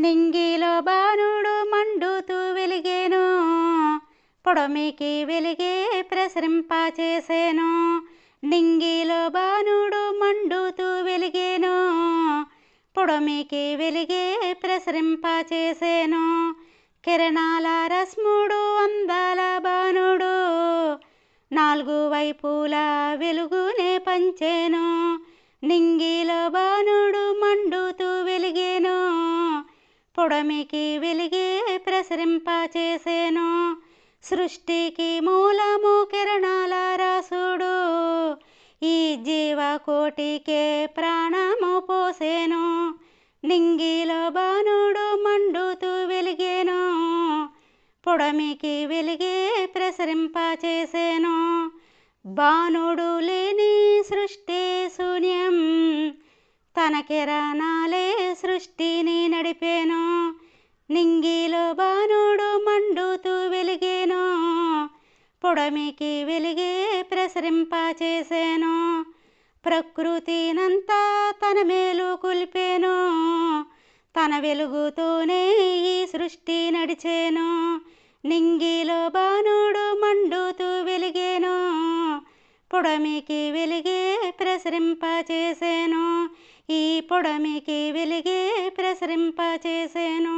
నింగిలో బాణుడు మండుతూ వెలిగేను, పొడమికి వెలిగే ప్రసరింపచేసెను. నింగిలో బాణుడు మండుతూ వెలిగేను, పొడమికి వెలిగే ప్రసరింపచేసెను. కిరణాల రశ్ముడు అందాల బాణుడు, నాలుగు వైపులా వెలుగునే పంచెను. నింగిలో బాణుడు మండుతూ వెలిగేను, పొడమికి వెలిగే ప్రసరింపచేసెను. సృష్టికి మూలము కిరణాల రాసుడు, ఈ జీవకోటికే ప్రాణము పోసెను. నింగిలో బాణుడు మండుతూ వెలిగేను, పొడమికి వెలిగే ప్రసరింపచేసెను. బాణుడు లేని సృష్టి శూన్యం, తన కిరణాలే సృష్టిని నడిపెను. నింగిలో బాణుడు మండుతూ వెలిగేను, పొడమికి వెలిగే ప్రసరింపచేసెను. ప్రకృతినంతా తన మేలు కొలిపెను, తన వెలుగుతోనే ఈ సృష్టి నడిచెను. నింగిలో బాణుడు మండుతూ వెలిగేను, పొడమికి వెలిగే ప్రసరింపచేసెను. ఈ పొడమికి వెలిగే ప్రసరింపచేసెను.